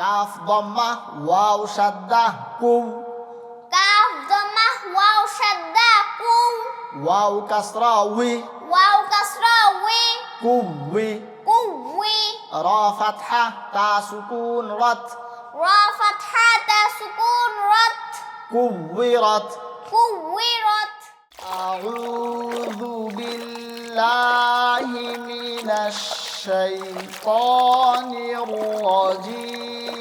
Calf দম্মা wow শাদ্দা কু, calf দম্মা wow শাদ্দা কু, wow কাসরা we, wow কাসরা we, কুউই, কুউই, রা ফাতহা তা সুকুন রাত, রা ফাতহা তা সুকুন রাত, কুউইরাত। কুউইরাত। আউযু বিল্লাহি মিনাশ শাইতানির রাজীম।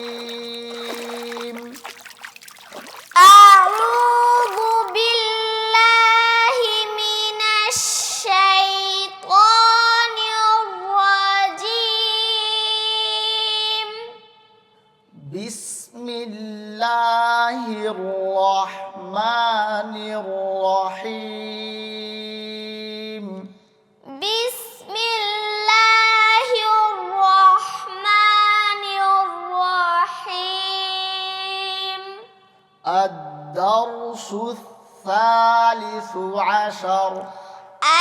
আউযু বিল্লাহি মিনাশ শাইতানির রাজীম। বিসমিল্লাহির রহমানির রহিম। বিসমিল্লাহির রহমানির রহিম। الدرس الثالث عشر،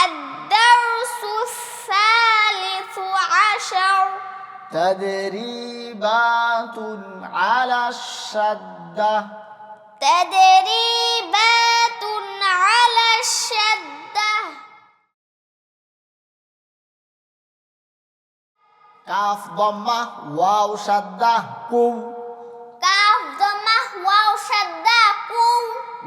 الدرس الثالث عشر. تدريبات على الشدة، تدريبات على الشدة. كاف ضمة واو شدة كو، كاف ضمة واو شدة كو،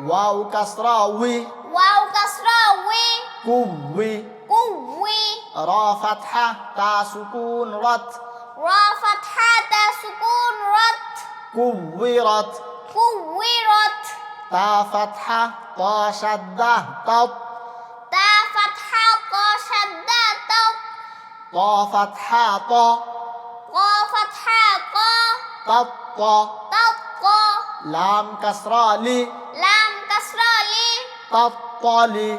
واو كسرة وي، واو كسرة وي، كوي، كوي، را فتحة تا سكون رت، را فتحة تا سكون رت، كورت، كورت، تا فتحة طا شدة تط، تا فتحة طا شدة تط، طا فتحة طا، طا فتحة طا، تط، تط، لام كسرة لي، لام كسرة لي، تطلي،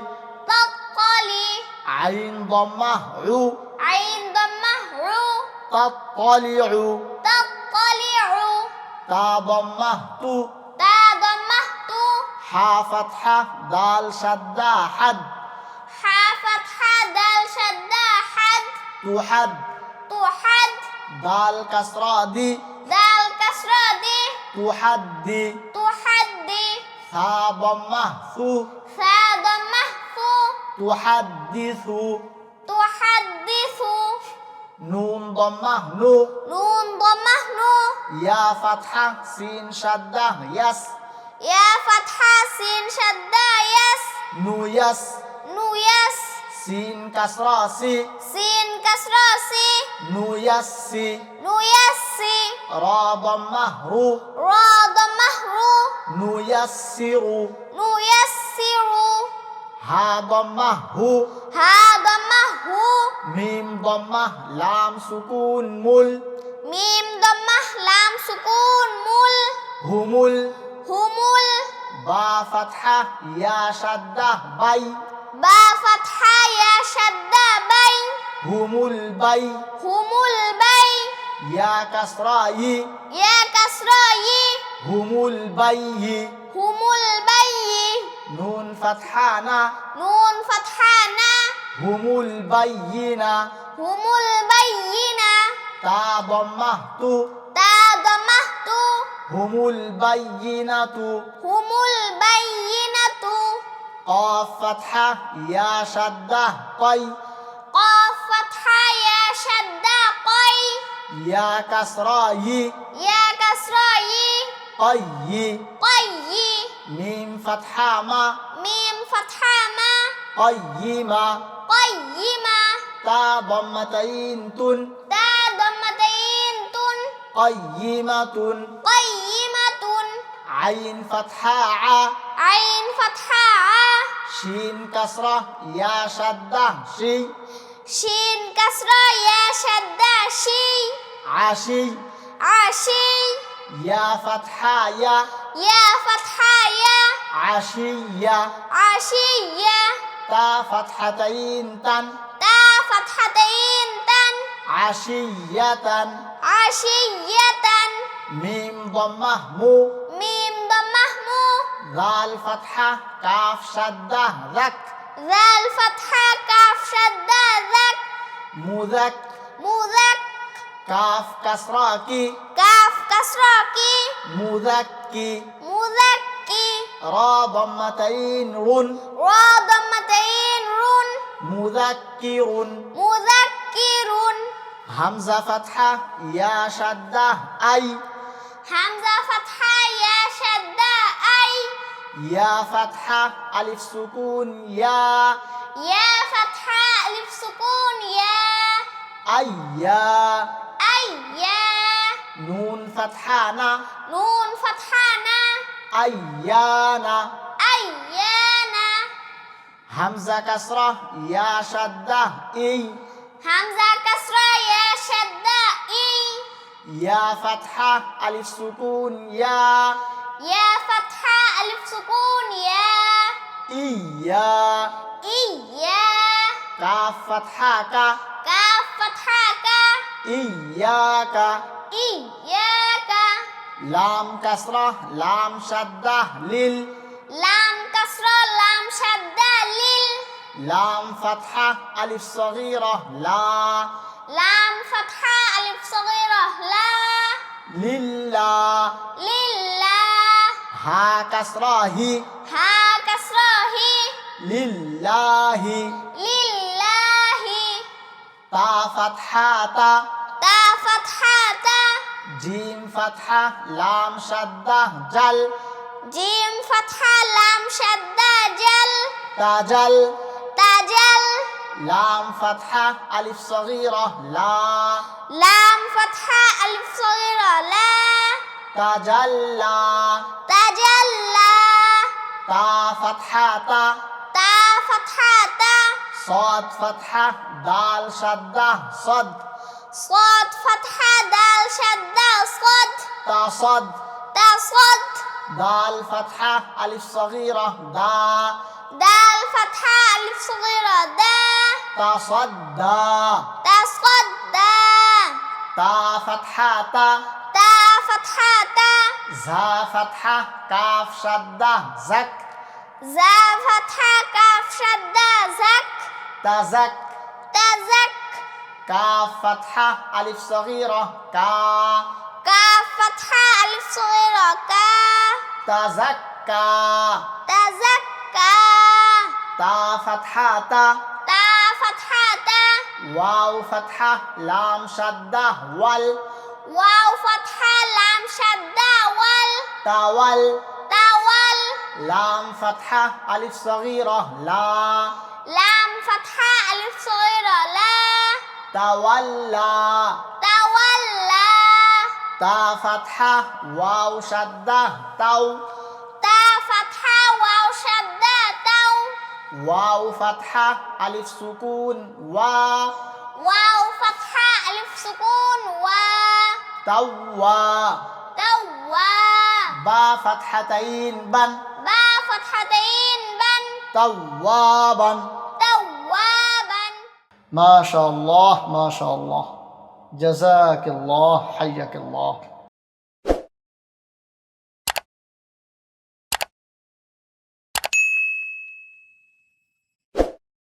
تطلي، عين ضمة عو، عين ضمة عو، تطلع، تطلع، تا ضمة تو، تا ضمة تو، حا فتحة دال شدة حد، حا فتحة دال شدة حد، تحد، تحد، دال كسرة دي، دال كسرة دي، تحدي، تحدي، ثا ضمة ثو، ثا ضمة ثو، تحدث، تحدث، نون ضمة نو، نون ضمة نو، يا فتحة سين شدة يس، يا فتحة سين شدة يس، نو يس، نو يس، سين كسرة سي، سين كسرة سي، نو يسي، نو يسي، را ضمة رو، را ضمة رو، نو يسر، نو يسر، ها ضمة هو، ها ضمة هو، ميم ضمة لام سكون مل، ميم ضمة لام سكون مل، همل، همل، با فتحة يا شدة بي، با فتحة يا شدة بي، همل بي، همل بي، يا كسرة ي، يا كسرة ي، همل بي، همل بي، نون فتحة نا، نون فتحة نا، همل بينا، همل بينا، تا ضمة تو، تا ضمة تو، همل بينة، همل بينة، قاف فتحة يا شدة قي، قاف فتحة يا شدة قي، يا كسرة ي، يا كسرة ي، قي، قي، ميم فتحة ما، ميم فتحة ما، قيمة، قيمة، تا ضمتين تن، تا ضمتين تن، قيمة، قيمة، عين فتحة ع، عين فتحة ع، شين كسرة يا شدة شي، شين كسرة يا شدة شي، عشي، عشي، يا فتحة يا، يا فتحة يا، عشية، عشية، تا فتحتين تن، تا فتحتين تن، عشية، عشية، ميم ضمة مو، ميم ضمة مو، ذال فتحة كاف شدة ذك، ذال فتحة كاف شدة ذك، مذك، مذك، كاف كسرة كي، كاف كسرة কাসরা কি মুযাক্কি মুযাক্কি রা দাম্মাতাইন রুন রা দাম্মাতাইন রুন মুযাক্কিরুন মুযাক্কিরুন হামজা ফাতহা ইয়া শাদ্দাহ আই হামজা ফাতহা ইয়া শাদ্দা আই ইয়া ফাতহা আলিফ সুকুন ইয়া ইয়া ফাতহা আলিফ সুকুন ইয়া আইয়া আইয়া নুন ফাতহা না নুন ফাতহা না আইয়ানা আইয়ানা হামজা কাসরা ইয়া শাদ্দাহ ই হামজা কাসরা ইয়া শাদ্দা ই ইয়া ফাতহা আলিফ সুকুন ইয়া ইয়া ফাতহা আলিফ সুকুন ইয়া ইয়া ইয়া কাফ ফাতহা কা কাফ ফাতহা কা ইয়াকা ইয়াকা লাম কাসরা লাম শাদ্দাহ লিল লাম কাসরা লাম শাদ্দা লিল লাম ফাতহা আলিফ সগীরা লা লাম ফাতহা আলিফ সগীরা লা লিল্লাহ লিল্লাহ হা কাসরা হি হা কাসরা হি লিল্লাহি লিল্লাহি তা ফাতহা তা তা ফাতহা তা জিম ফাতহা লাম শাদ্দাহ জাল জিম ফাতহা লাম শাদ্দা জাল তাজাল তাজাল লাম ফাতহা আলিফ সগীরা লা লাম ফাতহা আলিফ সগীরা লা তাজাল্লা তাজাল্লা তা ফাতহা তা তা ফাতহা তা صاد فتحة دال شدة صد صاد فتحة دال شدة صد تا صد تا صد دال فتحة ألف صغيرة دا دال فتحة ألف صغيرة دا تصدى تصدى تا فتحة تا تا فتحة تا زا فتحة كاف شدة زك زا فتحة كاف شدة زك تزك تزك كاف فتحة ألف صغيرة كا كاف فتحة ألف صغيرة كا تزكى تزكى تا فتحة تا تا فتحة تا واو فتحة لام شدة وال واو فتحة لام شدة وال تول تول لام فتحة ألف صغيرة لا لام فتحة ألف صغيرة لا تولى تولى تا فتحة واو شدة تو تا فتحة واو شدة تو واو فتحة ألف سكون وا واو فتحة ألف سكون و توا توا با فتحتين بن با فتحتين بن توابا توابا ما شاء الله ما شاء الله جزاك الله حياك الله